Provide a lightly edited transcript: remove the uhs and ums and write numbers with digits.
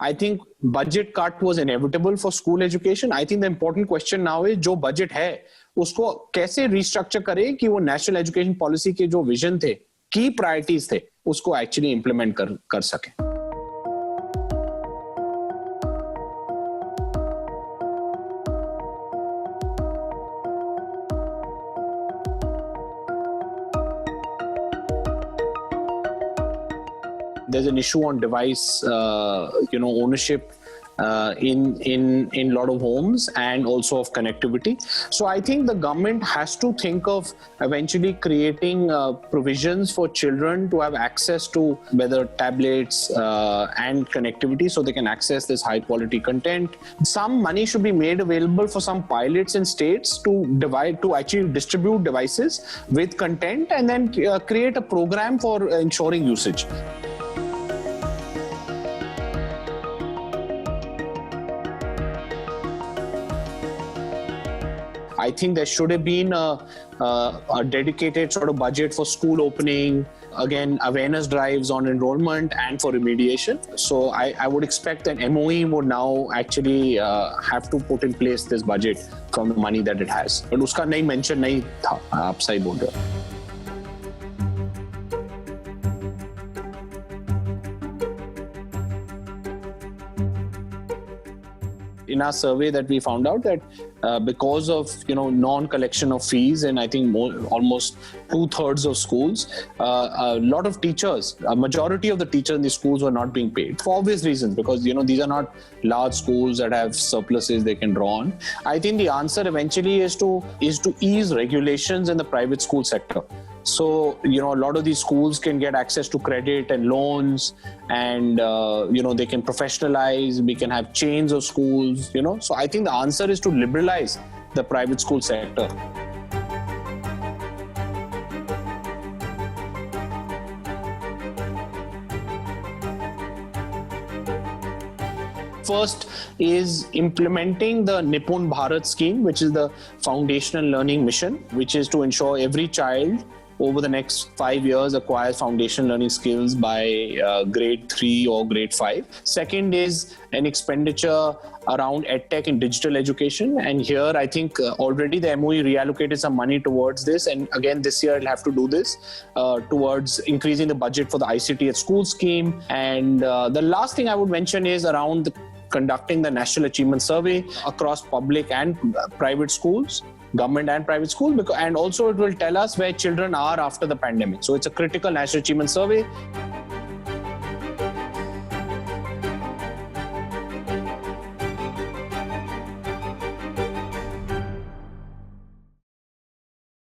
I think budget cut was inevitable for school education. I think the important question now is जो budget है उसको कैसे restructure करे कि वो national education policy के जो vision थे, key priorities थे, उसको actually implement कर सके. There's an issue on device, ownership in a lot of homes and also of connectivity. So I think the government has to think of eventually creating provisions for children to have access to whether tablets and connectivity so they can access this high quality content. Some money should be made available for some pilots in states to actually distribute devices with content and then create a program for ensuring usage. I think there should have been a dedicated sort of budget for school opening, again, awareness drives on enrollment and for remediation. So I would expect that MoE would now actually have to put in place this budget from the money that it has. But uska nahi mention nahi tha, aap sahi bol rahe ho. In our survey that we found out that because of non-collection of fees in I think almost 2/3 of schools, a lot of teachers, a majority of the teachers in the schools were not being paid for obvious reasons, because these are not large schools that have surpluses they can draw on. I think the answer eventually is to ease regulations in the private school sector. So, a lot of these schools can get access to credit and loans and, they can professionalize, we can have chains of schools, So I think the answer is to liberalize the private school sector. First is implementing the Nipun Bharat scheme, which is the foundational learning mission, which is to ensure every child over the next 5 years acquires foundation learning skills by grade 3 or grade 5. Second is an expenditure around EdTech and digital education. And here I think already the MoE reallocated some money towards this. And again, this year I'll have to do this towards increasing the budget for the ICT at School scheme. And the last thing I would mention is around conducting the National Achievement Survey across public and private schools, government and private schools, and also it will tell us where children are after the pandemic. So it's a critical National Achievement Survey.